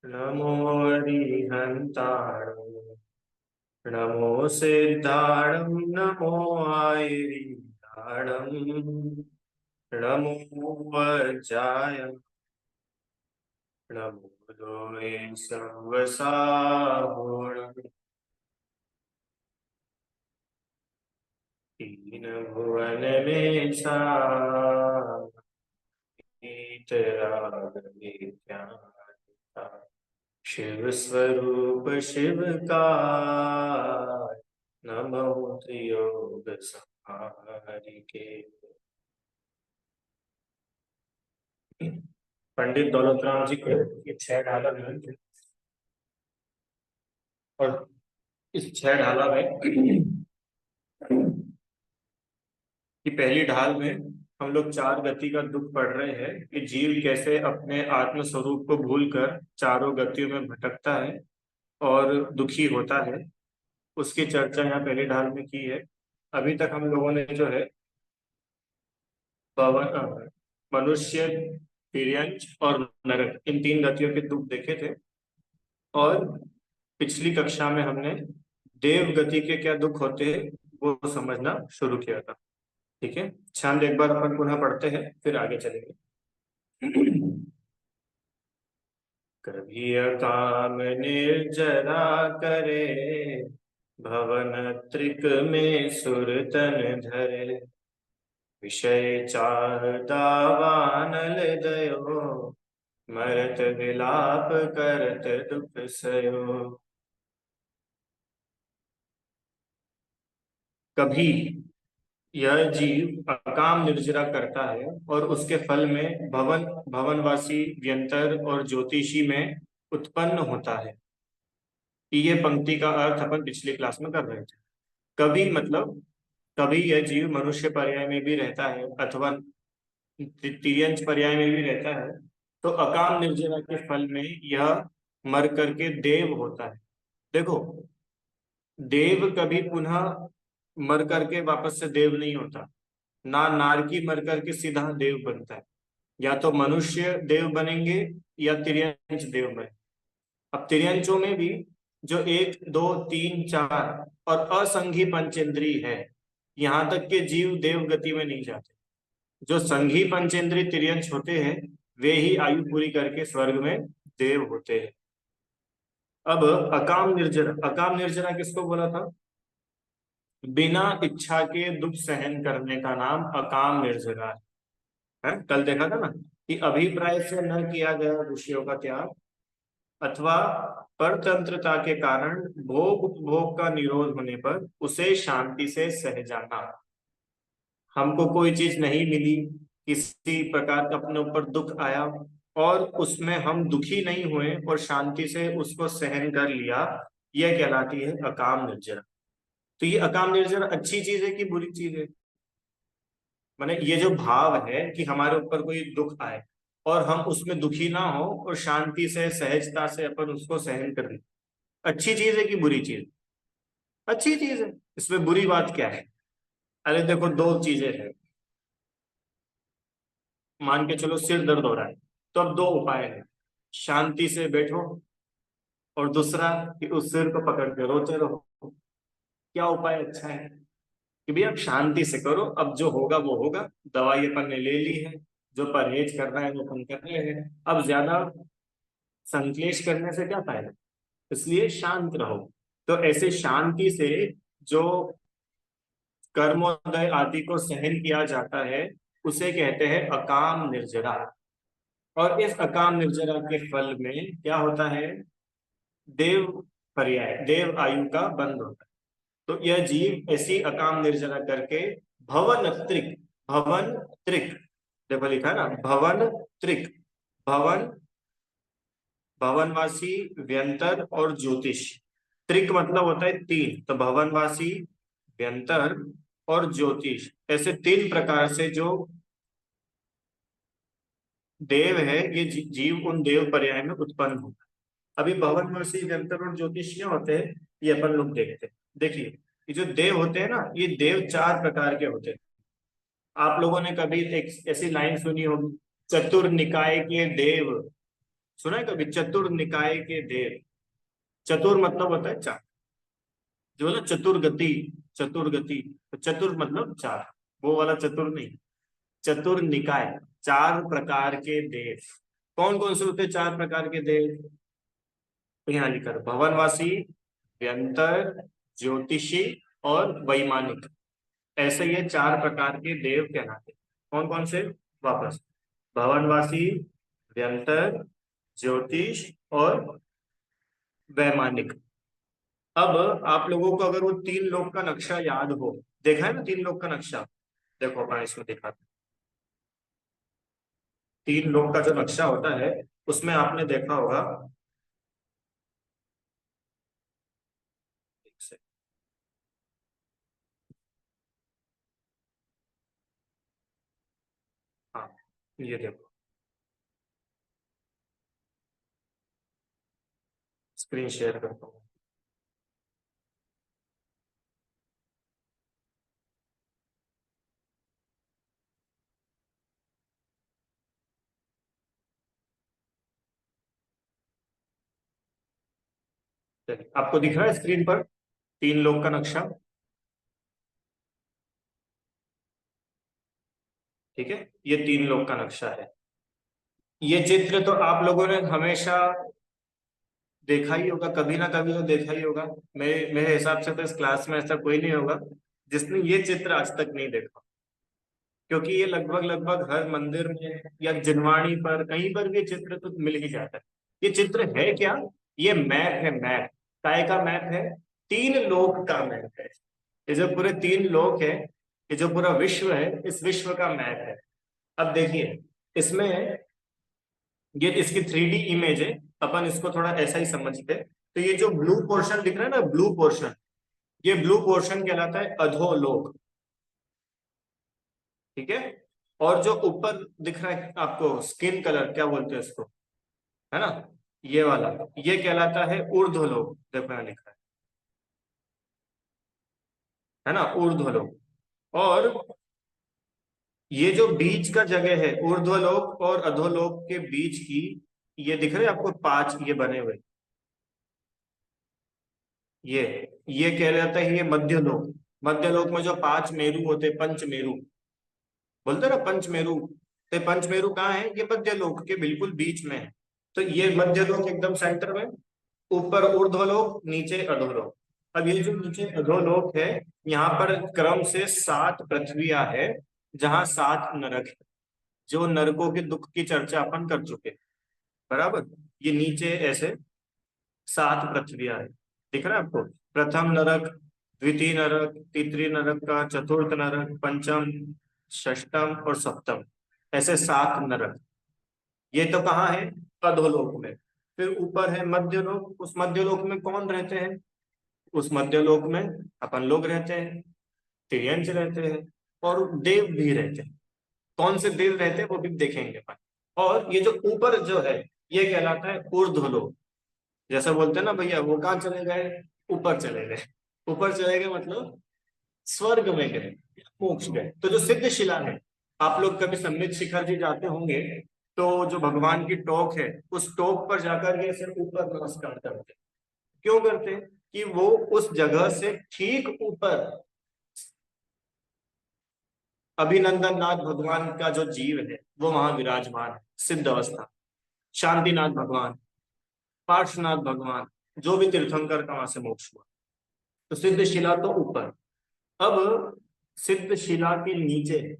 नमो अरिहन्ताणं नमो सिद्धाणं नमो आयरियाणं नमो वज्राय नमो लोये सर्वसाहुणं तीन भुवन में ईतराग शिव स्वरूप शिव का नमो योग संहारिके। पंडित दौलत राम जी के ये छह ढाला ग्रंथ है। और इस छह ढाला में कि पहली ढाल में हम लोग चार गति का दुख पढ़ रहे हैं कि जीव कैसे अपने आत्म स्वरूप को भूलकर चारों गतियों में भटकता है और दुखी होता है। उसकी चर्चा यहाँ पहली ढाल में की है। अभी तक हम लोगों ने जो है पवन मनुष्य, तिर्यंच और नरक, इन तीन गतियों के दुख देखे थे। और पिछली कक्षा में हमने देव गति के क्या दुख होते हैं वो समझना शुरू किया था। ठीक है, छंद एक बार अपन पुनः पढ़ते हैं फिर आगे चलेंगे। कभी अकाम निर्जरा करे, भवन त्रिक में सुरतन धरे, विषय चाह दावानल दयो, मरत विलाप करत दुख सयो। कभी यह जीव अकाम निर्जरा करता है और उसके फल में भवन, भवनवासी, व्यंतर और ज्योतिषी में उत्पन्न होता है। ये पंक्ति का अर्थ अपन पिछली क्लास में कर रहे थे। कभी मतलब कभी यह जीव मनुष्य पर्याय में भी रहता है अथवा तिर्यंच पर्याय में भी रहता है, तो अकाम निर्जरा के फल में यह मर करके देव होता है। देखो, देव कभी पुनः मर करके वापस से देव नहीं होता। ना नारकी मर करके सीधा देव बनता है। या तो मनुष्य देव बनेंगे या तिर्यंच देव बने। अब तिर्यंचों में भी जो एक दो तीन चार और असंघी पंचेंद्री है, यहाँ तक के जीव देव गति में नहीं जाते। जो संघी पंचेंद्री तिर्यंच होते हैं वे ही आयु पूरी करके स्वर्ग में देव होते हैं। अब अकाम निर्जरा, अकाम निर्जरा किसको बोला था? बिना इच्छा के दुख सहन करने का नाम अकाम निर्जरा है। कल देखा था ना कि अभिप्राय से न किया गया विषयों का त्याग अथवा परतंत्रता के कारण भोग उपभोग का निरोध होने पर उसे शांति से सह जाना। हमको कोई चीज नहीं मिली, किसी प्रकार का अपने ऊपर दुख आया और उसमें हम दुखी नहीं हुए और शांति से उसको सहन कर लिया, यह कहलाती है अकाम निर्जरा। तो ये अकाम निर्जरा अच्छी चीज है कि बुरी चीज है? माने ये जो भाव है कि हमारे ऊपर कोई दुख आए और हम उसमें दुखी ना हो और शांति से सहजता से अपन उसको सहन कर ले, अच्छी चीज है कि बुरी चीज? अच्छी चीज है। इसमें बुरी बात क्या है? अरे देखो, दो चीजें हैं। मान के चलो सिर दर्द हो रहा है, तो अब दो उपाय है। शांति से बैठो और दूसरा कि उस सिर को पकड़ के रोते रहो। क्या उपाय अच्छा है? कि भैया आप शांति से करो, अब जो होगा वो होगा। दवाई अपन ने ले ली है, जो परहेज करना है वो अपन कर रहे हैं। अब ज्यादा संक्लेश करने से क्या फायदा? इसलिए शांत रहो। तो ऐसे शांति से जो कर्मोदय आदि को सहन किया जाता है उसे कहते हैं अकाम निर्जरा। और इस अकाम निर्जरा के फल में क्या होता है? देव पर्याय, देव आयु का बंध होता है। तो यह जीव ऐसी अकाम निर्जरा करके भवन त्रिक, भवन त्रिक, देखो लिखा है ना, भवन त्रिक, भवन, भवनवासी, व्यंतर और ज्योतिष। त्रिक मतलब होता है तीन, तो भवनवासी, व्यंतर और ज्योतिष, ऐसे तीन प्रकार से जो देव है ये जीव उन देव पर्याय में उत्पन्न होता है। अभी भवनवासी, व्यंतर और ज्योतिष क्या होते हैं ये अपन लोग देखते हैं। देखिए, ये जो देव होते हैं ना, ये देव चार प्रकार के होते हैं। आप लोगों ने कभी एक ऐसी लाइन सुनी होगी, चतुर निकाय के देव सुना है कभी? चतुर निकाय के देव। चतुर मतलब होता है चार, जो ना चतुर गति, चतुर गति, तो चतुर मतलब चार, वो वाला चतुर नहीं। चतुर निकाय, चार प्रकार के देव। कौन कौन से होते हैं चार प्रकार के देव? तो यहाँ लिखा है भवनवासी, व्यंतर, ज्योतिषी और वैमानिक। ऐसे ये चार प्रकार के देव कहलाते हैं। कौन कौन से? वापस, भवनवासी, व्यंतर, ज्योतिष और वैमानिक। अब आप लोगों को अगर वो तीन लोग का नक्शा याद हो, देखा है ना तीन लोग का नक्शा? देखो अपना इसमें दिखाते हैं। तीन लोग का जो नक्शा होता है उसमें आपने देखा होगा, एक से, हाँ ये देखो, स्क्रीन शेयर करता हूँ। चलिए, आपको दिख रहा है स्क्रीन पर तीन लोग का नक्शा? ठीक है, ये तीन लोग का नक्शा है। ये चित्र तो आप लोगों ने हमेशा देखा ही होगा, कभी ना कभी तो देखा ही होगा। मेरे मेरे हिसाब से तो इस क्लास में ऐसा कोई नहीं होगा जिसने ये चित्र आज तक नहीं देखा, क्योंकि ये लगभग लगभग हर मंदिर में या जिनवाणी पर कहीं पर भी चित्र तो मिल ही जाता है। ये चित्र है क्या? ये मैप है, मैप। काय का मैप है? तीन लोक का मैप है। ये जो पूरे तीन लोक है, ये जो पूरा विश्व है, इस विश्व का मैप है। अब देखिए, इसमें ये इसकी 3D इमेज है। अपन इसको थोड़ा ऐसा ही समझते हैं। तो ये जो ब्लू पोर्शन दिख रहा है ना, ब्लू पोर्शन, ये ब्लू पोर्शन कहलाता है अधोलोक। ठीक है। और जो ऊपर दिख रहा है आपको स्किन कलर, क्या बोलते हैं इसको, है ना, ये वाला, ये कहलाता है ऊर्ध्वलोक। देखो यहाँ लिखा है ना, ऊर्ध्वलोक। और ये जो बीच का जगह है ऊर्ध्वलोक और अधोलोक के बीच की, ये दिख रहे हैं आपको पांच ये बने हुए, ये ये कह जाता है ये मध्यलोक। मध्यलोक में जो पांच मेरु होते, पंच मेरु बोलते हैं ना, पंच मेरु। तो पंच मेरु कहाँ है? ये मध्यलोक के बिल्कुल बीच में है। तो ये मध्यलोक एकदम सेंटर में, ऊपर ऊर्ध्वलोक, नीचे अधोलोक। अब ये जो नीचे अधोलोक है, यहाँ पर क्रम से सात पृथ्वियां है, जहां सात नरक है। जो नरकों के दुख की चर्चा अपन कर चुके हैं, बराबर। ये नीचे ऐसे सात पृथ्वियां है, दिख रहा है आपको? प्रथम नरक, द्वितीय नरक, तृतीय नरक का, चतुर्थ नरक, पंचम, षष्टम और सप्तम, ऐसे सात नरक। ये तो कहाँ है? अधोलोक में। फिर ऊपर है मध्यलोक। उस मध्यलोक में कौन रहते हैं? उस मध्यलोक में अपन लोग रहते हैं, तिर्यंच रहते हैं, और देव भी रहते हैं। कौन से देव रहते हैं वो भी देखेंगे अपन। और ये जो ऊपर जो है, ये कहलाता है ऊर्ध्वलोक। जैसे बोलते हैं ना भैया, वो कहाँ चले गए? ऊपर चले गए। ऊपर चले गए मतलब स्वर्ग में गए, मोक्ष गए। तो जो सिद्ध शिला है, आप लोग कभी सम्मित शिखर जी जाते होंगे, तो जो भगवान की टोक है, उस टोक पर जाकर के सिर्फ ऊपर नमस्कार करते हैं। क्यों करते हैं? कि वो उस जगह से ठीक ऊपर अभिनंदन नाथ भगवान का जो जीव है वो वहां विराजमान है, सिद्ध अवस्था। शांतिनाथ भगवान, पार्श्वनाथ भगवान, जो भी तीर्थंकर का वहां से मोक्ष हुआ। तो सिद्ध शिला तो ऊपर। अब सिद्ध शिला के नीचे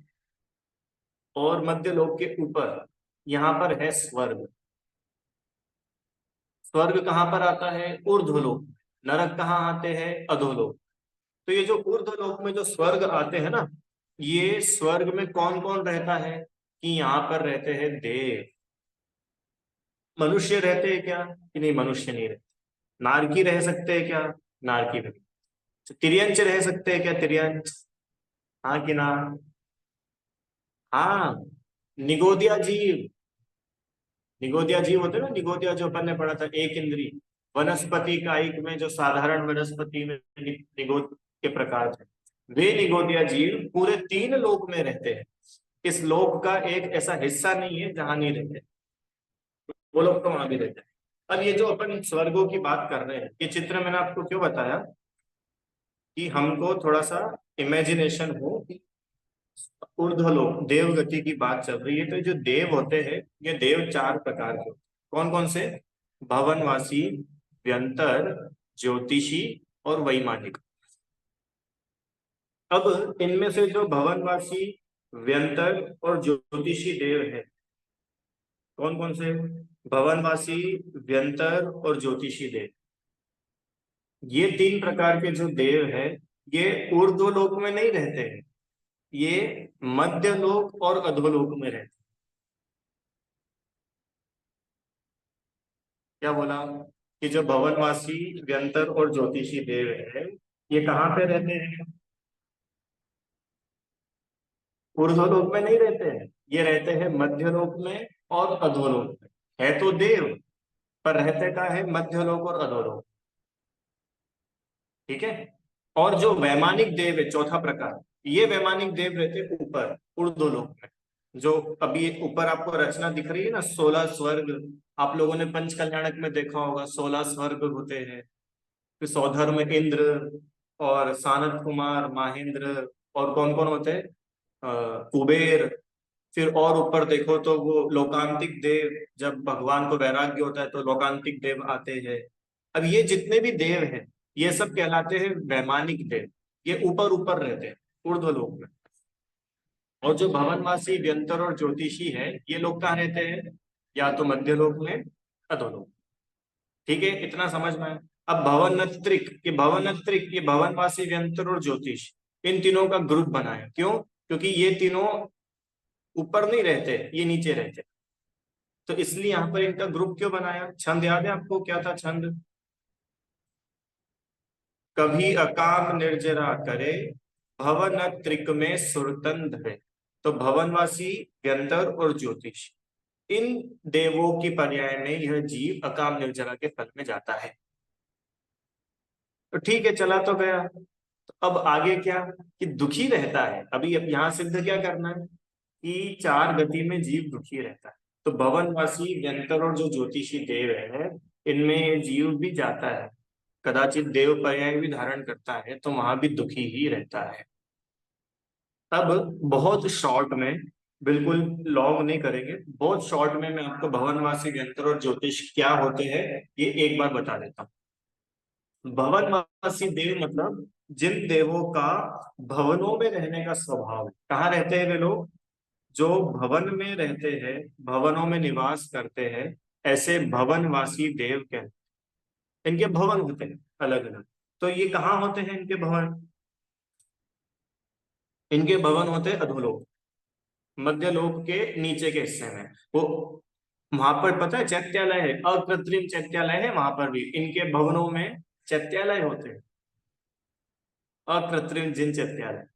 और मध्य लोक के ऊपर, यहाँ पर है स्वर्ग। स्वर्ग कहाँ पर आता है? ऊर्ध्वलोक। नरक कहाँ आते हैं? अधोलोक। तो ये जो ऊर्ध्वलोक में जो स्वर्ग आते हैं ना, ये स्वर्ग में कौन कौन रहता है? कि यहाँ पर रहते हैं देव। मनुष्य रहते हैं क्या? कि नहीं, मनुष्य नहीं रहते। नारकी रह सकते हैं क्या? नारकी भी। तो तिर्यंच रह सकते हैं क्या? तिर्यंच, हाँ कि ना? हाँ, निगोदिया जीव। निगोदिया जीव होते हैं ना, निगोदिया जो अपन ने पढ़ा था, एक इंद्री वनस्पति कायिक में जो साधारण वनस्पति में निगोद के प्रकार थे, वे निगोदिया जीव पूरे तीन लोक में रहते हैं। इस लोक का एक ऐसा हिस्सा नहीं है जहां नहीं रहते। वो लोग तो वहां भी रहते हैं। अब ये जो अपन स्वर्गों की बात कर रहे हैं, ये चित्र मैंने आपको क्यों बताया, कि हमको थोड़ा सा इमेजिनेशन हो कि ऊर्ध्वलोक देव गति की बात चल रही है। तो ये जो देव होते हैं, ये देव चार प्रकार के होते हैं। कौन कौन से? भवनवासी, व्यंतर, ज्योतिषी और वैमानिक। अब इनमें से जो भवनवासी, व्यंतर और ज्योतिषी देव है, कौन कौन से? भवनवासी, व्यंतर और ज्योतिषी देव, ये तीन प्रकार के जो देव है, ये ऊर्ध्वलोक में नहीं रहते हैं, ये मध्य लोक और अधोलोक में रहते हैं। क्या बोला? कि जो भवनवासी, व्यंतर और ज्योतिषी देव है, ये कहाँ पे रहते हैं? ऊर्ध्वलोक में नहीं रहते हैं, ये रहते हैं मध्यलोक में और अधोलोक में। है तो देव, पर रहते कहाँ है? मध्यलोक और अधोलोक। ठीक है। और जो वैमानिक देव है, चौथा प्रकार, ये वैमानिक देव रहते हैं ऊपर ऊर्ध्वलोक में। जो अभी ऊपर आपको रचना दिख रही है ना, 16 स्वर्ग, आप लोगों ने पंच कल्याणक में देखा होगा, 16 स्वर्ग होते हैं। फिर सौधर्म में इंद्र, और सानत कुमार, महेंद्र, और कौन कौन होते हैं? कुबेर। फिर और ऊपर देखो तो वो लोकांतिक देव, जब भगवान को वैराग्य होता है तो लोकांतिक देव आते हैं। अब ये जितने भी देव हैं, ये सब कहलाते हैं वैमानिक देव। ये ऊपर ऊपर रहते हैं ऊर्ध्वलोक में। और जो भवनवासी, व्यंतर और ज्योतिषी है, ये लोग कहाँ रहते हैं? या तो मध्यलोक में, अधोलोक। ठीक है, इतना समझ में आया। अब भवनत्रिक, ये भवनवासी, व्यंतर और ज्योतिष, इन तीनों का ग्रुप बनाया। क्यों? क्योंकि ये तीनों ऊपर नहीं रहते, ये नीचे रहते, तो इसलिए यहाँ पर इनका ग्रुप क्यों बनाया। छंद याद है आपको? क्या था छंद? कभी अकाम निर्जरा करे, भवन त्रिक में सुरतन धरे। तो भवनवासी, व्यंतर और ज्योतिष, इन देवों की पर्याय में यह जीव अकाम निर्जरा के फल में जाता है। तो ठीक है, चला तो गया। तो अब आगे क्या? कि दुखी रहता है। अभी अब यहाँ सिद्ध क्या करना है? कि चार गति में जीव दुखी रहता है। तो भवनवासी, व्यंतर और जो ज्योतिषी देव है, इनमें ये जीव भी जाता है, कदाचित देव पर्याय भी धारण करता है, तो वहां भी दुखी ही रहता है। अब बहुत शॉर्ट में, बिल्कुल लॉन्ग नहीं करेंगे, बहुत शॉर्ट में मैं आपको भवनवासी, व्यंतर और ज्योतिष क्या होते हैं ये एक बार बता देता हूँ। भवनवासी देव मतलब जिन देवों का भवनों में रहने का स्वभाव है। कहाँ रहते हैं वे लोग? जो भवन में रहते हैं, भवनों में निवास करते हैं, ऐसे भवनवासी देव कहते हैं। इनके भवन होते हैं अलग अलग। तो ये कहाँ होते हैं इनके भवन? इनके भवन होते हैं अधोलोक, मध्यलोक के नीचे के हिस्से में। वो वहां पर पता है चैत्यालय है, अकृत्रिम चैत्यालय है, वहां पर भी इनके भवनों में चैत्यालय होते हैं, अकृत्रिम जिन चैत्यालय।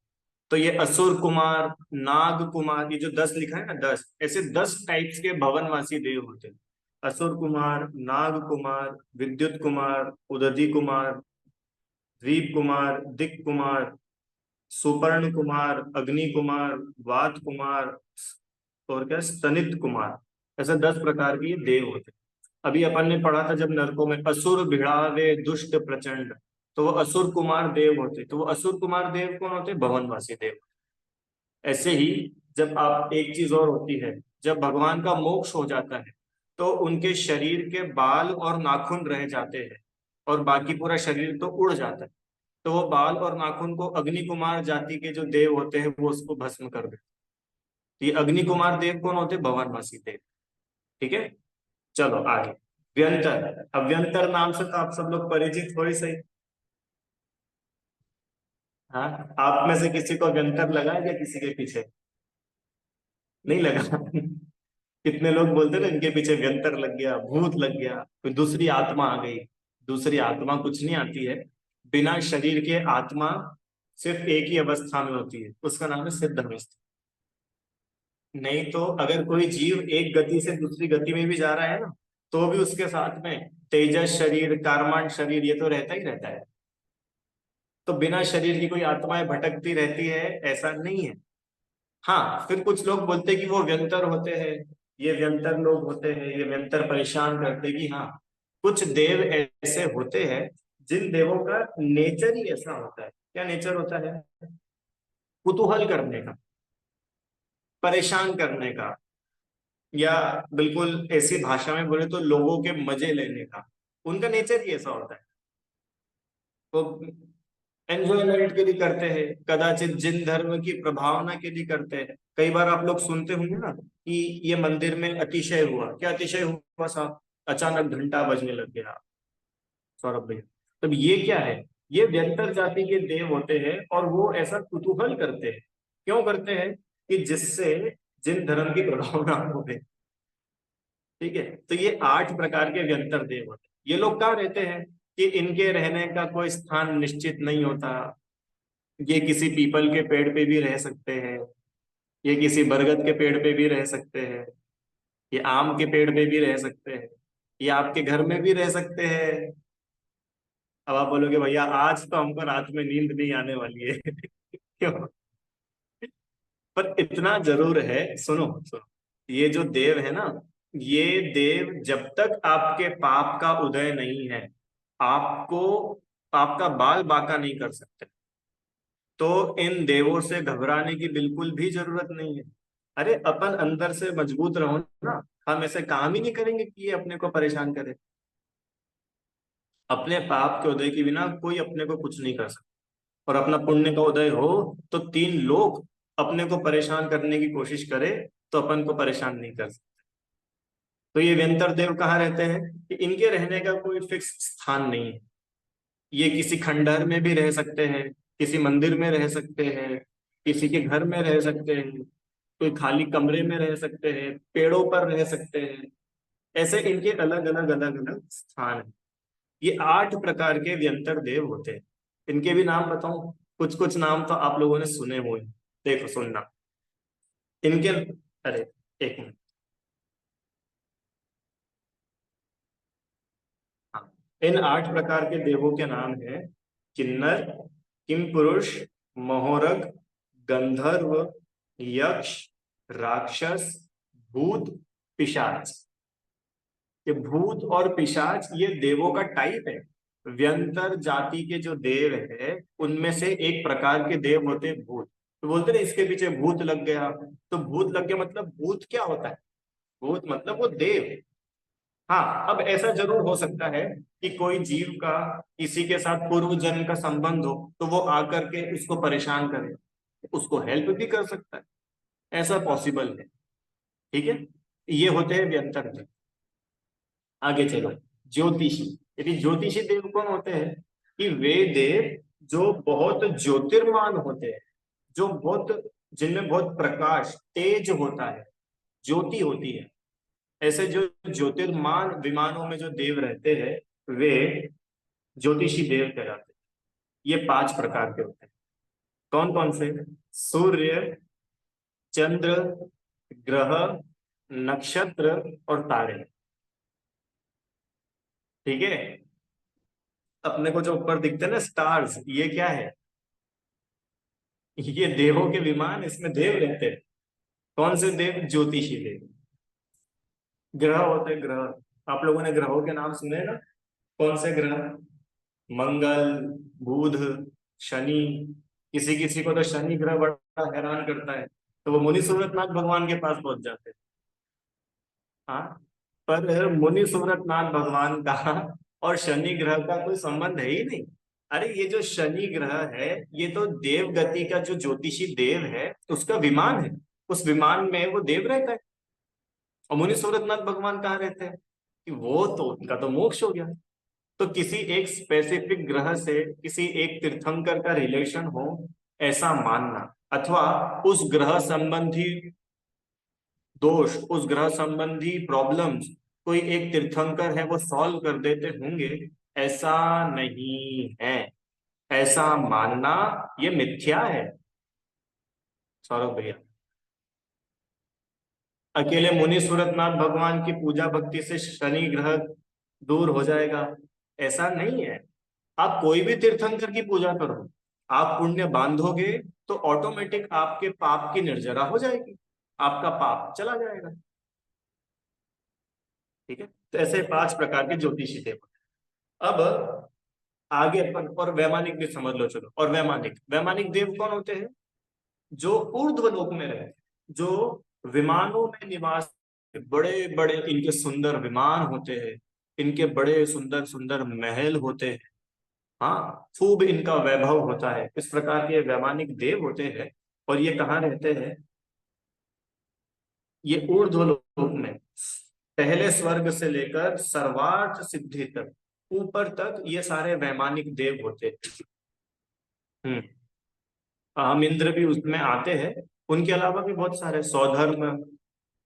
तो ये असुर कुमार, नाग कुमार, ये जो 10 लिखा है ना, 10, ऐसे 10 टाइप्स के भवनवासी देव होते हैं। असुर कुमार, नाग कुमार, विद्युत कुमार, उदधि कुमार, द्वीप कुमार, दिक कुमार, सुपर्ण कुमार, अग्नि कुमार, वात कुमार, और क्या, स्तनित कुमार। ऐसे 10 प्रकार के ये देव होते हैं। अभी अपन ने पढ़ा था जब नरकों में, असुर भिड़ावे दुष्ट प्रचंड, तो वो असुर कुमार देव होते। तो वो असुर कुमार देव कौन होते? भवनवासी देव। ऐसे ही जब आप, एक चीज और होती है, जब भगवान का मोक्ष हो जाता है, तो उनके शरीर के बाल और नाखून रह जाते हैं, और बाकी पूरा शरीर तो उड़ जाता है। तो वो बाल और नाखून को अग्नि कुमार जाति के जो देव होते हैं वो उसको भस्म कर देते। तो ये अग्नि कुमार देव कौन होते? भवनवासी देव। ठीक है, चलो आगे। व्यंतर। अब व्यंतर नाम से तो आप सब लोग परिचित हो ही सही। हाँ, आप में से किसी को व्यंतर लगा है क्या किसी के पीछे? नहीं लगा? कितने लोग बोलते ना इनके पीछे व्यंतर लग गया, भूत लग गया, कोई दूसरी आत्मा आ गई। दूसरी आत्मा कुछ नहीं आती है। बिना शरीर के आत्मा सिर्फ एक ही अवस्था में होती है, उसका नाम है सिद्ध अवस्था। नहीं तो अगर कोई जीव एक गति से दूसरी गति में भी जा रहा है ना, तो भी उसके साथ में तेजस शरीर, कार्मांड शरीर, ये तो रहता ही रहता है। तो बिना शरीर की कोई आत्माएं भटकती रहती है, ऐसा नहीं है। हाँ, फिर कुछ लोग बोलते हैं कि वो व्यंतर होते हैं, ये व्यंतर लोग होते हैं, ये व्यंतर परेशान करते हैं कि हाँ, कुछ देव ऐसे होते हैं जिन देवों का नेचर ही ऐसा होता है। क्या नेचर होता है? कुतूहल करने का, परेशान करने का, या बिल्कुल ऐसी भाषा में बोले तो लोगों के मजे लेने का। उनका नेचर ही ऐसा होता है। वो एंजॉयमेंट के लिए करते हैं, कदाचित जिन धर्म की प्रभावना के लिए करते हैं। कई बार आप लोग सुनते होंगे ना कि ये मंदिर में अतिशय हुआ। क्या अतिशय हुआ साहब? अचानक घंटा बजने लग गया। सौरभ भैया, तब ये क्या है? ये व्यंतर जाति के देव होते हैं और वो ऐसा कुतूहल करते हैं। क्यों करते हैं? कि जिससे जिन धर्म की प्रभावना हो। ठीक है, तो ये 8 प्रकार के व्यंतर देव होते हैं। ये लोग कहाँ रहते हैं? कि इनके रहने का कोई स्थान निश्चित नहीं होता। ये किसी पीपल के पेड़ पे भी रह सकते हैं, ये किसी बरगद के पेड़ पे भी रह सकते हैं, ये आम के पेड़ पे भी रह सकते हैं, ये आपके घर में भी रह सकते हैं। अब आप बोलोगे भैया आज तो हमको रात में नींद नहीं आने वाली है। क्यों? पर इतना जरूर है, सुनो सुनो, ये जो देव है ना, ये देव जब तक आपके पाप का उदय नहीं है, आपको आपका बाल बांका नहीं कर सकते। तो इन देवों से घबराने की बिल्कुल भी जरूरत नहीं है। अरे अपन अंदर से मजबूत रहो ना। हम ऐसे काम ही नहीं करेंगे कि ये अपने को परेशान करे। अपने पाप के उदय के बिना कोई अपने को कुछ नहीं कर सकता। और अपना पुण्य का उदय हो तो 3 लोग अपने को परेशान करने की कोशिश करे तो अपन को परेशान नहीं कर सकते। तो ये व्यंतर देव कहाँ रहते हैं? कि इनके रहने का कोई फिक्स स्थान नहीं है। ये किसी खंडहर में भी रह सकते हैं, किसी मंदिर में रह सकते हैं, किसी के घर में रह सकते हैं, कोई खाली कमरे में रह सकते हैं, पेड़ों पर रह सकते हैं। ऐसे इनके अलग अलग अलग अलग स्थान हैं। ये 8 प्रकार के व्यंतर देव होते हैं। इनके भी नाम बताऊं? कुछ कुछ नाम तो आप लोगों ने सुने हुए हैं। देखो सुनना इनके। अरे एक मिनट। हाँ, इन 8 प्रकार के देवों के नाम है: किन्नर, किम पुरुष, महोरग, गंधर्व, यक्ष, राक्षस, भूत, पिशाच। ये भूत और पिशाच ये देवों का टाइप है। व्यंतर जाति के जो देव है उनमें से एक प्रकार के देव होते हैं भूत। तो बोलते ना इसके पीछे भूत लग गया। तो भूत लग गया मतलब भूत क्या होता है? भूत मतलब वो देव। हाँ, अब ऐसा जरूर हो सकता है कि कोई जीव का किसी के साथ पूर्व जन्म का संबंध हो तो वो आकर के उसको परेशान करे, उसको हेल्प भी कर सकता है। ऐसा पॉसिबल है। ठीक है, ये होते हैं व्यंतर देव। आगे चलो। ज्योतिषी। यदि ज्योतिषी देव कौन होते हैं? कि वे देव जो बहुत ज्योतिर्मान होते हैं, जो बहुत जिनमें बहुत प्रकाश तेज होता है, ज्योति होती है। ऐसे जो ज्योतिर्मान विमानों में जो देव रहते हैं वे ज्योतिषी देव कहलाते हैं। ये 5 प्रकार के होते हैं। कौन कौन से? सूर्य, चंद्र, ग्रह, नक्षत्र और तारे। ठीक है, अपने को जो ऊपर दिखते हैं ना स्टार्स, ये क्या है? ये देवों के विमान, इसमें देव रहते हैं। कौन से देव? ज्योतिषी देव। ग्रह होते हैं, ग्रह। आप लोगों ने ग्रहों के नाम सुने ना? कौन से ग्रह? मंगल, बुध, शनि। किसी किसी को तो शनि ग्रह बड़ा हैरान करता है, तो वो मुनि सूरतनाथ भगवान के पास पहुंच जाते हैं। हाँ, पर मुनि सूरतनाथ भगवान का और शनि ग्रह का कोई संबंध है ही नहीं। अरे ये जो शनि ग्रह है ये तो देव गति का जो ज्योतिषी देव है उसका विमान है। उस विमान में वो देव रहता है। और मुनि सूरतनाथ भगवान कहाँ रहते हैं? कि वो तो उनका तो मोक्ष हो गया। तो किसी एक स्पेसिफिक ग्रह से किसी एक तीर्थंकर का रिलेशन हो ऐसा मानना, अथवा उस ग्रह संबंधी दोष, उस ग्रह संबंधी प्रॉब्लम्स कोई एक तीर्थंकर है वो सॉल्व कर देते होंगे, ऐसा नहीं है। ऐसा मानना ये मिथ्या है। सौरभ भैया, अकेले मुनि सूरतनाथ भगवान की पूजा भक्ति से शनि ग्रह दूर हो जाएगा? ऐसा नहीं है। आप कोई भी तीर्थंकर की पूजा करो, आप पुण्य बांधोगे तो ऑटोमेटिक आपके पाप की निर्जरा हो जाएगी, आपका पाप चला जाएगा। ठीक है, तो ऐसे 5 प्रकार के ज्योतिषी देव। अब आगे अपन और वैमानिक भी समझ लो चलो। और वैमानिक वैमानिक देव कौन होते हैं? जो ऊर्ध्व लोक में रहते हैं, जो विमानों में निवास, बड़े बड़े इनके सुंदर विमान होते हैं, इनके बड़े सुंदर सुंदर महल होते हैं। हाँ, खूब इनका वैभव होता है, इस प्रकार के वैमानिक देव होते हैं। और ये कहाँ रहते हैं? ये ऊर्ध्व लोक में, पहले स्वर्ग से लेकर सर्वार्थ सिद्धि तक, ऊपर तक ये सारे वैमानिक देव होते हैं। हम्म। हम इंद्र भी उसमें आते हैं। उनके अलावा भी बहुत सारे सौधर्म,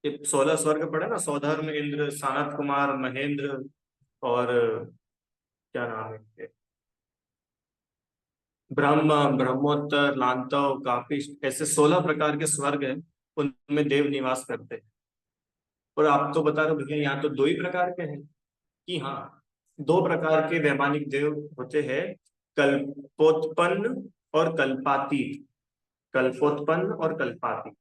ये 16 स्वर्ग पड़े ना, सौधर्म, इंद्र, सनत कुमार, महेंद्र, और क्या नाम है इनके? ब्रह्म, ब्रह्मोत्तर, लांतव, कापिष्ट, ऐसे 16 प्रकार के स्वर्ग हैं, उनमें देव निवास करते हैं। और आप तो बता रहे हो भैया यहाँ तो 2 ही प्रकार के हैं। कि हाँ, 2 प्रकार के वैमानिक देव होते हैं, कल्पोत्पन्न और कल्पातीत। कल्पोत्पन्न और कल्पातीत।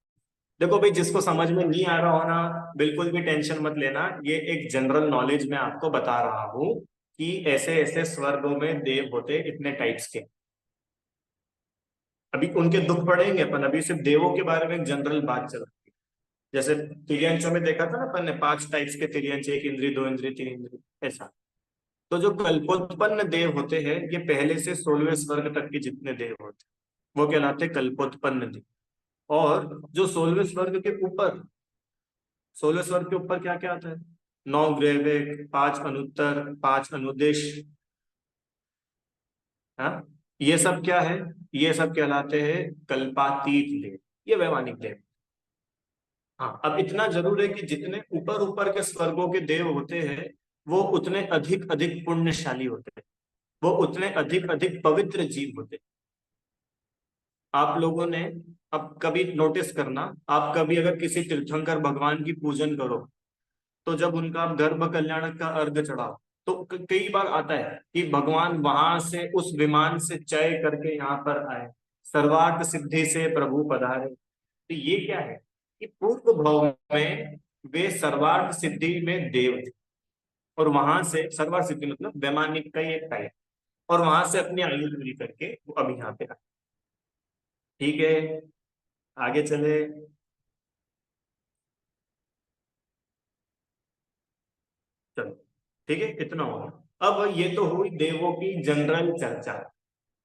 देखो भाई, जिसको समझ में नहीं आ रहा हो ना, बिल्कुल भी टेंशन मत लेना, ये एक जनरल नॉलेज मैं आपको बता रहा हूँ कि ऐसे ऐसे स्वर्गों में देव होते इतने टाइप्स के। अभी उनके दुख पड़ेंगे अपन, अभी सिर्फ देवों के बारे में एक जनरल बात चल रही है। जैसे तिर्यंचों में देखा था ना अपन ने, 5 टाइप्स के तिर्यंच, 1 इंद्री, 2 इंद्री, 3 इंद्री, ऐसा। तो जो कल्पोत्पन्न देव होते हैं, ये पहले से 16वें स्वर्ग तक के जितने देव होते हैं वो कहलाते हैं कल्पोत्पन्न देव। और जो 16वें स्वर्ग के ऊपर, 16 स्वर्ग के ऊपर क्या क्या आता है? 9 ग्रैविक, 5 अनुत्तर, 5 अनुदेश। हाँ, ये सब क्या है? ये सब कहलाते हैं कल्पातीत देव, ये वैमानिक देव। हाँ, अब इतना जरूर है कि जितने ऊपर ऊपर के स्वर्गों के देव होते हैं, वो उतने अधिक अधिक पुण्यशाली होते हैं, वो उतने अधिक अधिक पवित्र जीव होते हैं। आप लोगों ने, अब कभी नोटिस करना, आप कभी अगर किसी तीर्थंकर भगवान की पूजन करो, तो जब उनका आप गर्भ कल्याण का अर्घ चढ़ाओ, तो कई बार आता है कि भगवान वहां से उस विमान से चय करके यहाँ पर आए, सर्वार्थ सिद्धि से प्रभु पधारे। तो ये क्या है कि पूर्व भाव में वे सर्वार्थ सिद्धि में देव थे, और वहां से सर्वार्थ सिद्धि मतलब वैमानिक का ही एक टाइप, और वहां से अपनी आयु पूरी करके वो अभी यहाँ पे आए। ठीक है, आगे चले। चलो, ठीक है, इतना होगा। अब ये तो हुई देवों की जनरल चर्चा।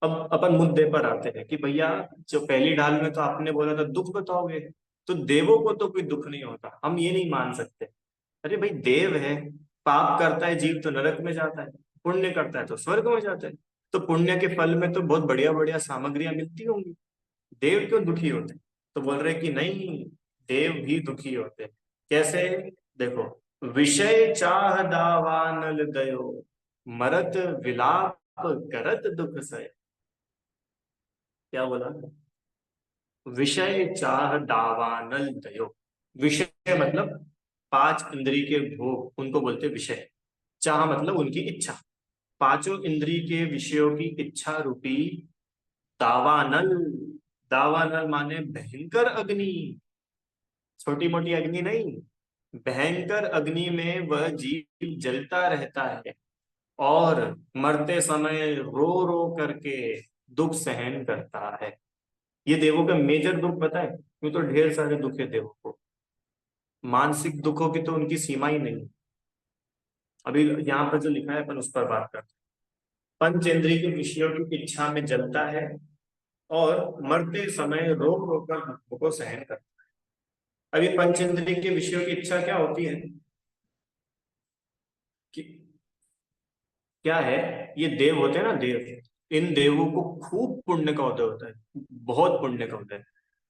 अब अपन मुद्दे पर आते हैं कि भैया, जो पहली ढाल में तो आपने बोला था दुख बताओगे, तो देवों को तो कोई दुख नहीं होता, हम ये नहीं मान सकते। अरे भाई, देव है, पाप करता है जीव तो नरक में जाता है, पुण्य करता है तो स्वर्ग में जाता है। तो पुण्य के फल में तो बहुत बढ़िया बढ़िया सामग्रियां मिलती होंगी, देव क्यों दुखी होते हैं? तो बोल रहे कि नहीं, देव भी दुखी होते हैं। कैसे? देखो, विषय चाह दावानल दयो, मरत विलाप करत दुख सय। क्या बोला? विषय चाह दावानल दयो। विषय मतलब 5 इंद्रिय के भोग, उनको बोलते विषय। चाह मतलब उनकी इच्छा, पांचों इंद्रिय के विषयों की इच्छा रूपी दावानल। दावानल माने भयंकर अग्नि, छोटी मोटी अग्नि नहीं, भयंकर अग्नि में वह जीव जलता रहता है, और मरते समय रो रो करके दुख सहन करता है। ये देवों का मेजर दुख पता है? यूं तो ढेर सारे दुख है देवों को, मानसिक दुखों की तो उनकी सीमा ही नहीं। अभी यहाँ पर जो लिखा है अपन उस पर बात करते हैं। पंचेंद्रिय के विषयों की इच्छा में जलता है, और मरते समय रो रो कर दुख को सहन करता है। अभी पंचेंद्रिय के विषयों की इच्छा क्या होती है कि, क्या है, ये देव होते हैं ना, देव, इन देवों को खूब पुण्य का उदय होता है, बहुत पुण्य का उदय।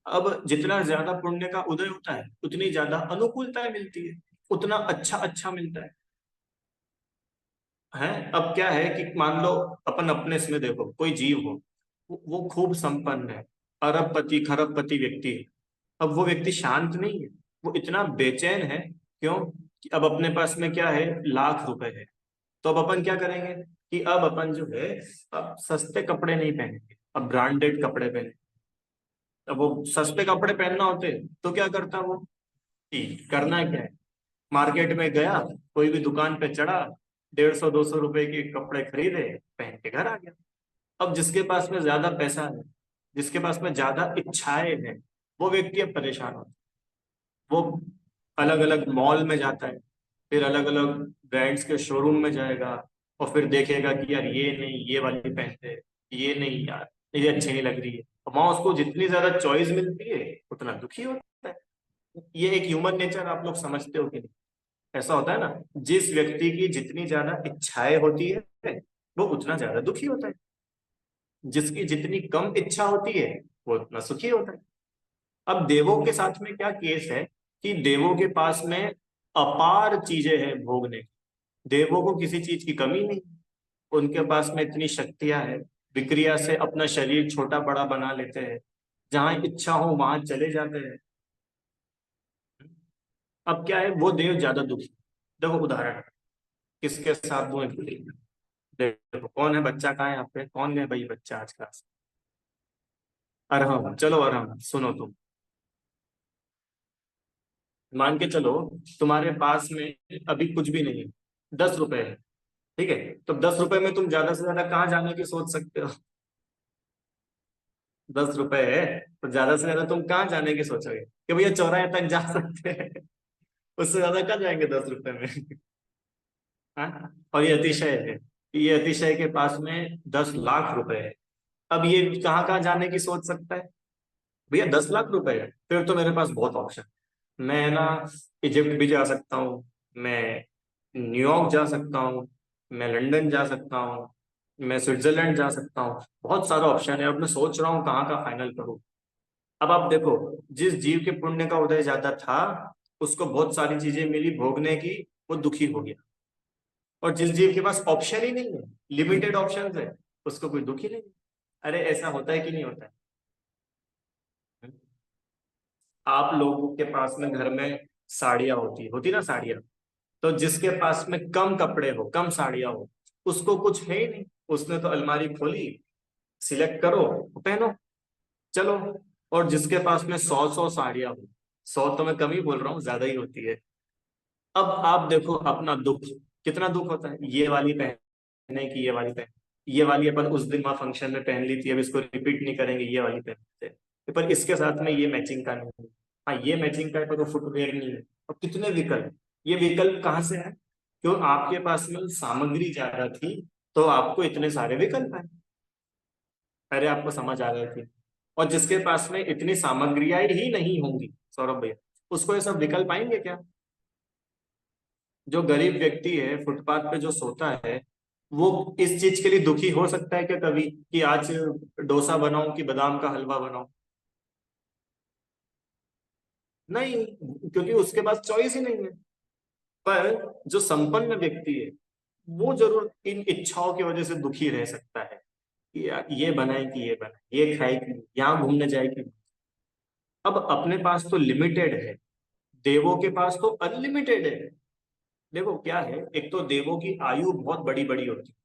अब जितना ज्यादा पुण्य का उदय होता है, उतनी ज्यादा अनुकूलताएं मिलती है, उतना अच्छा अच्छा मिलता है। अब क्या है कि मान लो, अपन अपने इसमें देखो, कोई जीव हो, वो खूब संपन्न है, अरबपति खरबपति व्यक्ति है। अब वो व्यक्ति शांत नहीं है, वो इतना बेचैन है। क्यों? कि अब अपने पास में क्या है, लाख रुपए है। तो अब अपन क्या करेंगे कि अब अपन जो है, अब सस्ते कपड़े नहीं पहनेंगे, अब ब्रांडेड कपड़े पहने। अब वो सस्ते कपड़े पहनना होते तो क्या करता वो? कि करना क्या है, मार्केट में गया, कोई भी दुकान पे चढ़ा, 150-200 रुपए के कपड़े खरीदे, पहन के घर आ गया। अब जिसके पास में ज्यादा पैसा है, जिसके पास में ज्यादा इच्छाएं हैं, वो व्यक्ति अब परेशान होता है। वो अलग अलग मॉल में जाता है, फिर अलग अलग ब्रांड्स के शोरूम में जाएगा, और फिर देखेगा कि यार ये नहीं, ये वाली पहनते हैं, ये नहीं यार, ये अच्छी नहीं लग रही है। और वहां उसको जितनी ज्यादा चॉइस मिलती है, उतना दुखी होता है। ये एक ह्यूमन नेचर, आप लोग समझते हो कि नहीं? ऐसा होता है ना, जिस व्यक्ति की जितनी ज्यादा इच्छाएं होती है, वो उतना ज्यादा दुखी होता है। जिसकी जितनी कम इच्छा होती है, वो उतना सुखी होता है। अब देवों के साथ में क्या केस है, कि देवों के पास में अपार चीजें हैं भोगने की। देवों को किसी चीज की कमी नहीं। उनके पास में इतनी शक्तियां हैं, विक्रिया से अपना शरीर छोटा बड़ा बना लेते हैं, जहां इच्छा हो वहां चले जाते हैं। अब क्या है, वो देव ज्यादा दुखी। देखो उदाहरण, किसके साथ दूं एक? देखो कौन है बच्चा, कहाँ है यहाँ पे, कौन है भाई बच्चा आज का? अरहम, चलो अरहम सुनो तुम। मान के चलो, तुम्हारे पास में अभी कुछ भी नहीं है, 10 रुपए है। ठीक है, तो 10 रुपए में तुम ज्यादा से ज्यादा कहाँ जाने की सोच सकते हो? 10 रुपए है, तो ज्यादा से ज्यादा तुम कहाँ जाने की सोचोगे कि भैया चौराहे तक जा सकते हैं? उससे ज्यादा कहाँ जाएंगे 10 रुपए में? हाँ, और ये अतिशय है। ये अतिशय के पास में 10 लाख रुपए है। अब ये कहाँ कहाँ जाने की सोच सकता है? भैया 10 लाख रुपए है, फिर तो मेरे पास बहुत ऑप्शन। मैं ना इजिप्ट भी जा सकता हूँ, मैं न्यूयॉर्क जा सकता हूँ, मैं लंदन जा सकता हूँ, मैं स्विट्जरलैंड जा सकता हूँ। बहुत सारा ऑप्शन है। अब मैं सोच रहा हूँ कहाँ का फाइनल करूँ। अब आप देखो, जिस जीव के पुण्य का उदय ज्यादा था, उसको बहुत सारी चीजें मिली भोगने की, वो दुखी हो गया। और जिस जीव के पास ऑप्शन ही नहीं है, लिमिटेड ऑप्शन है, उसको कोई दुखी नहीं। अरे ऐसा होता है कि नहीं होता है? आप लोगों के पास में घर में साड़ियाँ होती ना साड़ियाँ। तो जिसके पास में कम कपड़े हो, कम साड़ियाँ हो, उसको कुछ है ही नहीं। उसने तो अलमारी खोली, सिलेक्ट करो, पहनो, चलो। और जिसके पास में 100-100 साड़ियाँ हो, 100 तो मैं कम ही बोल रहा हूँ, ज्यादा ही होती है। अब आप देखो अपना दुख, कितना दुख होता है, ये वाली पहने की ये वाली पहन, ये वाली अपन उस दिन वहां फंक्शन में पहन ली थी, अब इसको रिपीट नहीं करेंगे, ये वाली पहनते हैं। पर इसके साथ में ये मैचिंग का नहीं है। हाँ ये मैचिंग का है, पर वो फुटवेयर नहीं है। अब कितने विकल्प, ये विकल्प कहाँ से है? क्यों? आपके पास में सामग्री ज्यादा थी, तो आपको इतने सारे विकल्प है। अरे आपको समझ आ गई थी। और जिसके पास में इतनी सामग्रियां ही नहीं होंगी, सौरभ भैया, उसको ये सब विकल्प आएंगे क्या? जो गरीब व्यक्ति है, फुटपाथ पे जो सोता है, वो इस चीज के लिए दुखी हो सकता है क्या कभी, कि आज डोसा बनाऊं कि बादाम का हलवा बनाऊं? नहीं, क्योंकि उसके पास चॉइस ही नहीं है। पर जो संपन्न व्यक्ति है, वो जरूर इन इच्छाओं की वजह से दुखी रह सकता है, कि यार ये बनाए कि ये बनाए, ये खाए कि यहाँ घूमने जाए कि। अब अपने पास तो लिमिटेड है, देवों के पास तो अनलिमिटेड है। देखो क्या है, एक तो देवों की आयु बहुत बड़ी बड़ी होती है।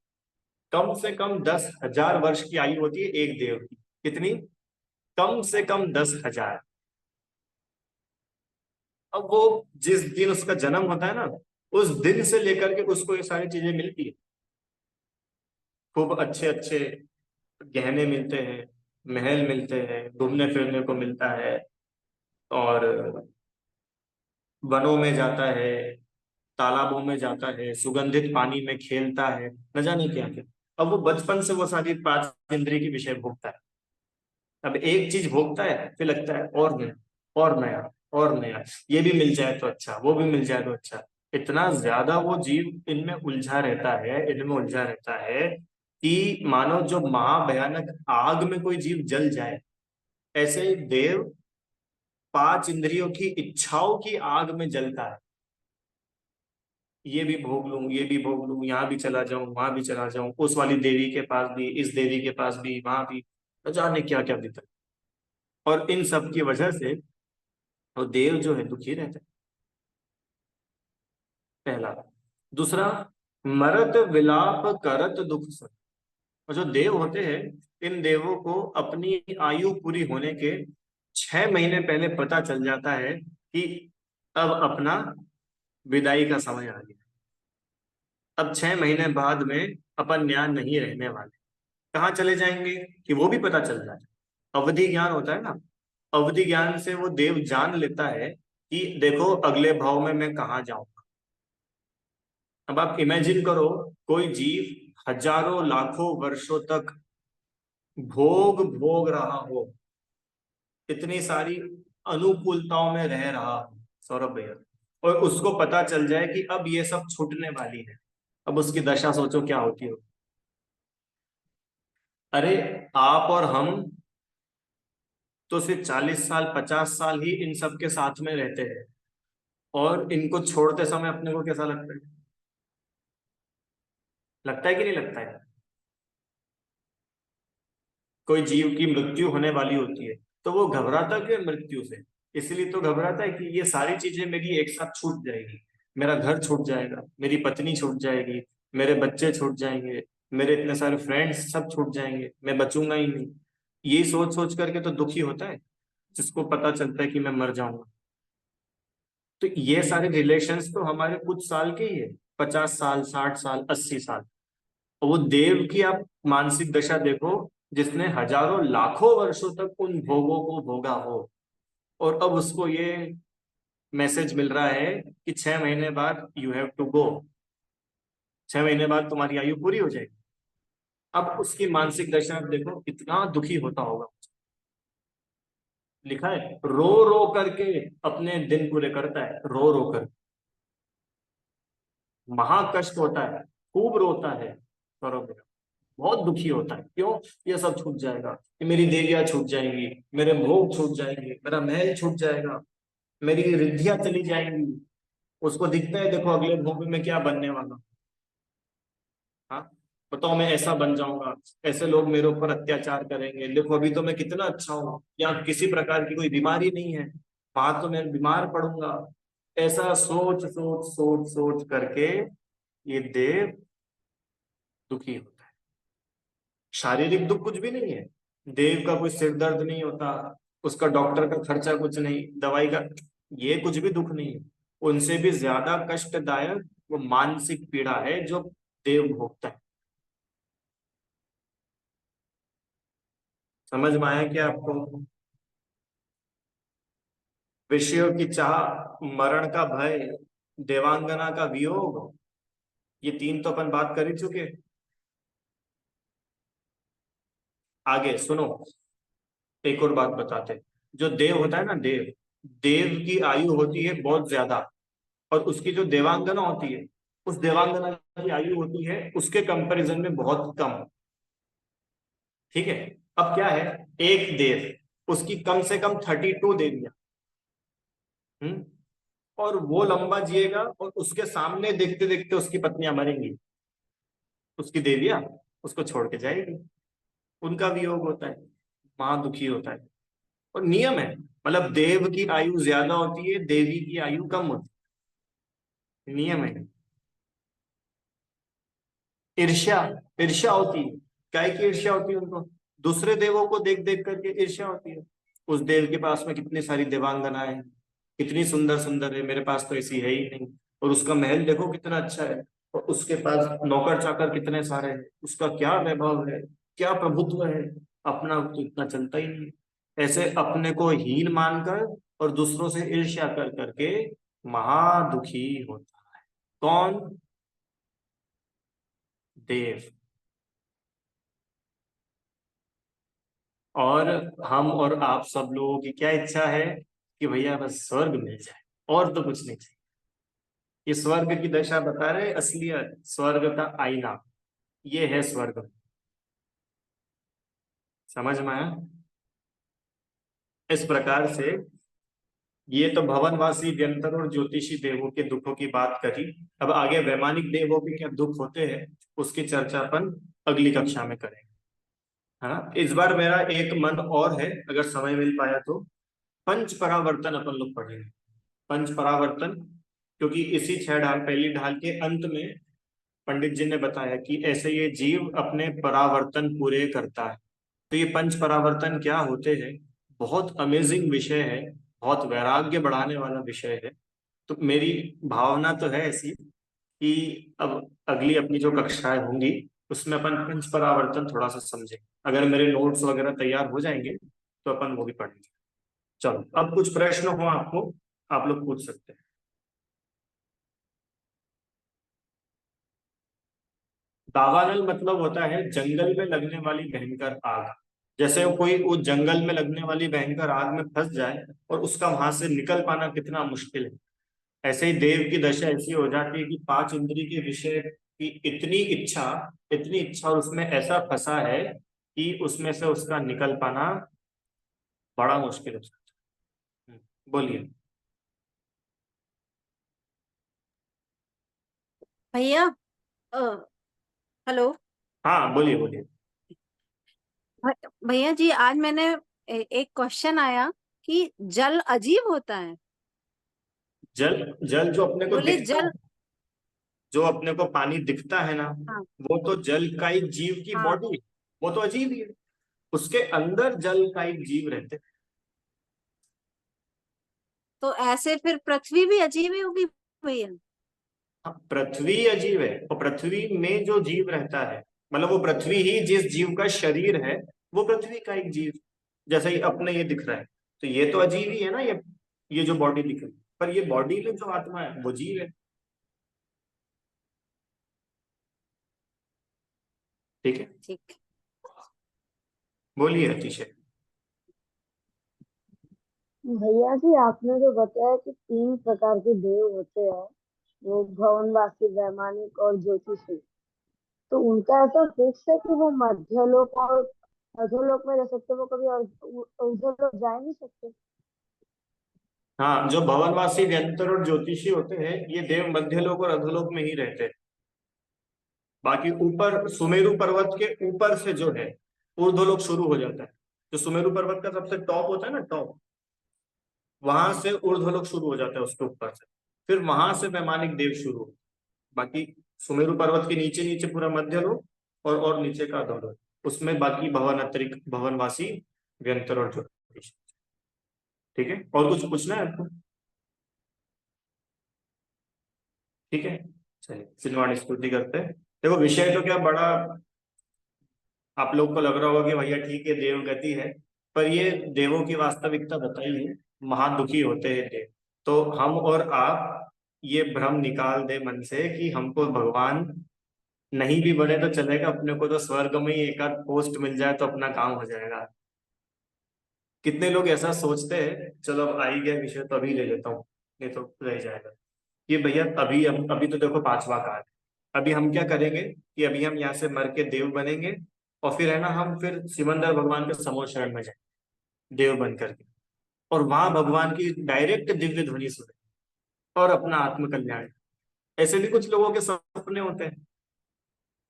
कम से कम 10,000 वर्ष की आयु होती है एक देव की। कितनी? कम से कम 10,000। अब वो जिस दिन उसका जन्म होता है ना, उस दिन से लेकर के उसको ये सारी चीजें मिलती है। खूब अच्छे अच्छे गहने मिलते हैं, महल मिलते हैं, घूमने फिरने को मिलता है, और वनों में जाता है, तालाबों में जाता है, सुगंधित पानी में खेलता है, न जाने क्या क्या। अब वो बचपन से वो सारी 5 इंद्रिय की विषय भोगता है। अब एक चीज भोगता है, फिर लगता है और नया, और नया, और नया, ये भी मिल जाए तो अच्छा, वो भी मिल जाए तो अच्छा। इतना ज्यादा वो जीव इनमें उलझा रहता है, इनमें उलझा रहता है, कि मानो जो महाभयानक आग में कोई जीव जल जाए, ऐसे ही देव 5 इंद्रियों की इच्छाओं की आग में जलता है। ये भी भोग लूं, ये भी भोग लूं, यहाँ भी चला जाऊं, वहां भी चला जाऊं, उस वाली देवी के पास भी, इस देवी के पास भी, वहां भी, न जाने क्या क्या देता है। और इन सब की वजह से वो देव जो है दुखी रहता है, पहला। दूसरा, मरत विलाप करत दुख सर। और जो देव होते हैं, इन देवों को अपनी आयु पूरी होने के 6 महीने पहले पता चल जाता है कि अब अपना विदाई का समय आ गया। अब 6 महीने बाद में अपन यहाँ नहीं रहने वाले। कहाँ चले जाएंगे कि वो भी पता चल जाए। अवधि ज्ञान होता है ना, अवधि ज्ञान से वो देव जान लेता है कि देखो अगले भाव में मैं कहाँ जाऊंगा। अब आप इमेजिन करो, कोई जीव हजारों लाखों वर्षों तक भोग भोग रहा हो, इतनी सारी अनुकूलताओं में रह रहा हो सौरभ भैया, और उसको पता चल जाए कि अब ये सब छूटने वाली है, अब उसकी दशा सोचो क्या होती हो। अरे आप और हम तो सिर्फ 40 साल 50 साल ही इन सब के साथ में रहते हैं, और इनको छोड़ते समय अपने को कैसा लगता है? लगता है कि नहीं लगता है? कोई जीव की मृत्यु होने वाली होती है तो वो घबराता क्यों है मृत्यु से? इसलिए तो घबराता है कि ये सारी चीजें मेरी एक साथ छूट जाएगी। मेरा घर छूट जाएगा, मेरी पत्नी छूट जाएगी, मेरे बच्चे छूट जाएंगे, मेरे इतने सारे फ्रेंड्स सब छूट जाएंगे, मैं बचूंगा ही नहीं। ये सोच सोच करके तो दुखी होता है जिसको पता चलता है कि मैं मर जाऊंगा। तो ये सारे रिलेशंस तो हमारे कुछ साल के ही है, 50 साल 60 साल 80 साल। और वो देव की आप मानसिक दशा देखो, जिसने हजारों लाखों वर्षों तक उन भोगों को भोगा हो, और अब उसको ये मैसेज मिल रहा है कि 6 महीने बाद यू हैव टू गो, 6 महीने बाद तुम्हारी आयु पूरी हो जाएगी। अब उसकी मानसिक दशा आप देखो कितना दुखी होता होगा। लिखा है रो रो करके अपने दिन पूरे करता है, रो रो कर। महाकष्ट होता है, खूब रोता है सौरभ भैया, बहुत दुखी होता है। क्यों? ये सब छूट जाएगा, कि मेरी देवियां छूट जाएंगी, मेरे भोग छूट जाएंगे, मेरा महल छूट जाएगा, मेरी रिद्धियां चली जाएंगी। उसको दिखता है देखो अगले भोग में मैं क्या बनने वाला हूँ। हाँ, बताओ मैं ऐसा बन जाऊंगा, ऐसे लोग मेरे ऊपर अत्याचार करेंगे, देखो अभी तो मैं कितना अच्छा हूँ, यहाँ किसी प्रकार की कोई बीमारी नहीं है, वहां तो मैं बीमार पड़ूंगा। ऐसा सोच सोच सोच सोच करके ये देव दुखी होता है। शारीरिक दुख कुछ भी नहीं है, देव का कोई सिर दर्द नहीं होता, उसका डॉक्टर का खर्चा कुछ नहीं, दवाई का, ये कुछ भी दुख नहीं है। उनसे भी ज्यादा कष्टदायक वो मानसिक पीड़ा है जो देव भोगता है। समझ में आया क्या आपको? विषयों की चाह, मरण का भय, देवांगना का वियोग, ये तीन तो अपन बात कर ही चुके। आगे सुनो, एक और बात बताते हैं। जो देव होता है ना, देव, देव की आयु होती है बहुत ज्यादा, और उसकी जो देवांगना होती है, उस देवांगना की आयु होती है उसके कंपैरिजन में बहुत कम। ठीक है? अब क्या है, एक देव, उसकी कम से कम 32 देवियां। हम्म, और वो लंबा जिएगा और उसके सामने देखते देखते उसकी पत्नियां मरेंगी, उसकी देवियां उसको छोड़ के जाएगी, उनका वियोग होता है, मां दुखी होता है। और नियम है, मतलब देव की आयु ज्यादा होती है, देवी की आयु कम होती है, नियम है। ईर्ष्या, ईर्ष्या होती है। काय की ईर्ष्या होती है उनको? दूसरे देवों को देख देख करके ईर्ष्या होती है। उस देव के पास में कितनी सारी देवांगनाएं हैं, कितनी सुंदर सुंदर है, मेरे पास तो ऐसी है ही नहीं। और उसका महल देखो कितना अच्छा है, और उसके पास नौकर चाकर कितने सारे हैं, उसका क्या वैभव है, क्या प्रभुत्व है, अपना तो इतना चलता ही नहीं। ऐसे अपने को हीन मानकर और दूसरों से ईर्ष्या कर करके महादुखी होता है। कौन? देव। और हम और आप सब लोगों की क्या इच्छा है कि भैया बस स्वर्ग मिल जाए, और तो कुछ नहीं चाहिए। ये स्वर्ग की दशा बता रहे, असलियत स्वर्ग का आईना, ये है स्वर्ग। समझ में आया? इस प्रकार से ये तो भवनवासी व्यंतर और ज्योतिषी देवों के दुखों की बात करी। अब आगे वैमानिक देवों के क्या दुख होते हैं उसकी चर्चा अपन अगली कक्षा में करेंगे। है ना? इस बार मेरा एक मन और है, अगर समय मिल पाया तो पंच परावर्तन अपन लोग पढ़ेंगे। पंच परावर्तन, क्योंकि इसी 6 ढाल, पहली ढाल के अंत में पंडित जी ने बताया कि ऐसे ये जीव अपने परावर्तन पूरे करता है। तो ये पंच परावर्तन क्या होते हैं? बहुत अमेजिंग विषय है, बहुत वैराग्य बढ़ाने वाला विषय है। तो मेरी भावना तो है ऐसी कि अब अगली अपनी जो कक्षाएं होंगी उसमें अपन पंच परावर्तन थोड़ा सा समझें। अगर मेरे नोट्स वगैरह तैयार हो जाएंगे तो अपन वो भी पढ़ेंगे। चलो, अब कुछ प्रश्न हो आपको, आप लोग पूछ सकते हैं। दावानल मतलब होता है जंगल में लगने वाली भयंकर आग। जैसे कोई उस जंगल में लगने वाली भयंकर आग में फंस जाए और उसका वहां से निकल पाना कितना मुश्किल है, ऐसे ही देव की दशा ऐसी हो जाती है कि पांच इंद्रिय के विषय की इतनी इच्छा और उसमें ऐसा फंसा है कि उसमें से उसका निकल पाना बड़ा मुश्किल हो सकता है। बोलिए। भैया। अ, हेलो। हाँ, बोलिए बोलिए। भैया जी, आज मैंने एक क्वेश्चन आया कि जल अजीब होता है। जल जल जो अपने को बोले दिखता जल। है, जो अपने को पानी दिखता है ना, हाँ। वो तो जल का एक जीव की हाँ। बॉडी, वो तो अजीब ही है। उसके अंदर जल का एक जीव रहते हैं। तो ऐसे फिर पृथ्वी भी अजीब ही होगी भैया। हाँ, पृथ्वी अजीब है, और पृथ्वी में जो जीव रहता है, मतलब वो पृथ्वी ही जिस जीव का शरीर है, वो पृथ्वी का एक जीव, जैसे ही अपने ये दिख रहा है, तो ये तो अजीब ही है ना। ये जो बॉडी दिख रही है, पर ये बॉडी में जो आत्मा है वो जीव है। ठीक है। ठीक। बोलिए अतिशय। भैया जी, आपने जो बताया कि तीन प्रकार के देव होते हैं, वो भवनवासी, वैमानिक और ज्योतिषी, तो उनका ऐसा फिक्स है कि वो मध्यलोक और अधोलोक में रह सकते, वो कभी और उधर जा ही नहीं सकते? हाँ, जो भवनवासी, व्यंतर और ज्योतिषी होते हैं, ये देव मध्यलोक और अधोलोक में ही रहते हैं। बाकी ऊपर सुमेरु पर्वत के ऊपर से जो है ऊर्ध्वलोक शुरू हो जाता है। जो सुमेरु पर्वत का सबसे टॉप होता है ना, टॉप, वहां से ऊर्ध्वलोक शुरू हो जाता है उसके ऊपर से। फिर वहां से वैमानिक देव शुरू होते हैं। बाकी सुमेरु पर्वत के नीचे नीचे पूरा मध्यलोक, और नीचे का अधोलोक, उसमें बाकी भवन अतिरिक्त भवनवासी, व्यंतर और ज्योतिष। ठीक है, और कुछ पूछना है आपको? ठीक है, चलिए सिलवाड़ी स्तुति करते हैं। देखो, विषय तो क्या बड़ा, आप लोग को लग रहा होगा कि भैया ठीक है देव गति है, पर ये देवों की वास्तविकता बताई है। महादुखी होते हैं देव। तो हम और आप ये भ्रम निकाल दे मन से कि हमको भगवान नहीं भी बने तो चलेगा, अपने को तो स्वर्ग में ही एक आध पोस्ट मिल जाए तो अपना काम हो जाएगा। कितने लोग ऐसा सोचते हैं, चलो अब आ ही गया विषय तो अभी ले लेता हूँ, नहीं तो रह जाएगा। ये भैया अभी तो देखो पांचवा काल है। अभी हम क्या करेंगे कि अभी हम यहाँ से मर के देव बनेंगे, और फिर है ना हम फिर सिमंदर भगवान के समोर शरण में जाएंगे देव बन करके, और वहां भगवान की डायरेक्ट दिव्य ध्वनि सुने और अपना आत्म कल्याण। ऐसे भी कुछ लोगों के सपने होते हैं,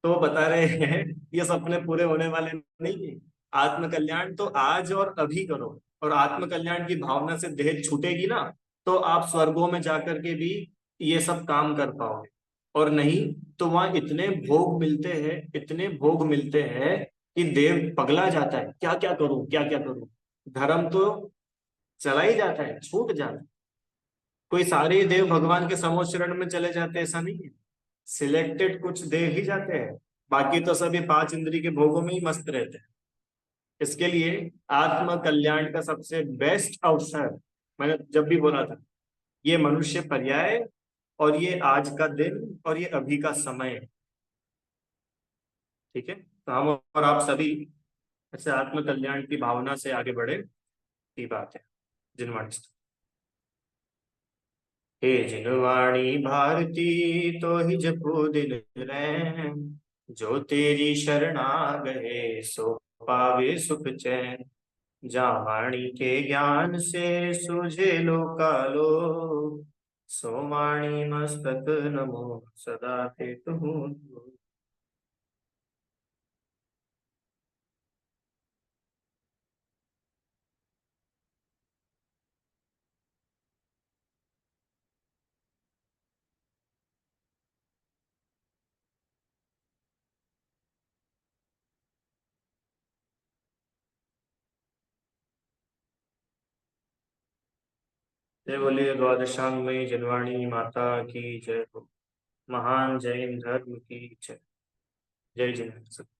तो वो बता रहे हैं ये सपने पूरे होने वाले नहीं है। आत्म कल्याण तो आज और अभी करो, और आत्म कल्याण की भावना से देह छूटेगी ना, तो आप स्वर्गों में जाकर के भी ये सब काम कर पाओगे। और नहीं तो वहां इतने भोग मिलते हैं, इतने भोग मिलते हैं कि देव पगला जाता है, क्या क्या करूं क्या क्या करूं। धर्म तो चला ही जाता है, छूट जाता है। कोई सारे ही देव भगवान के समोच्च शरण में चले जाते हैं ऐसा नहीं है। सिलेक्टेड कुछ देव ही जाते हैं, बाकी तो सभी पांच इंद्रिय के भोगों में ही मस्त रहते हैं। इसके लिए आत्म कल्याण का सबसे बेस्ट अवसर, मैंने जब भी बोला था, ये मनुष्य पर्याय, और ये आज का दिन, और ये अभी का समय है। ठीक है, तो हम और आप सभी ऐसे आत्म कल्याण की भावना से आगे बढ़े, ये बात है। जिनवाणी। हे जिनवाणी भारती, तो ही जपो दिल रैन, जो तेरी शरण आ गए सो पावे सुख चैन। जा वाणी के ज्ञान से सूझे लोकालो, सो वाणी मस्तक नमो सदा ते तुम। जय बोलिए द्वादशांगमयी जनवाणी माता की जय हो। महान जैन धर्म की जय। जय जय।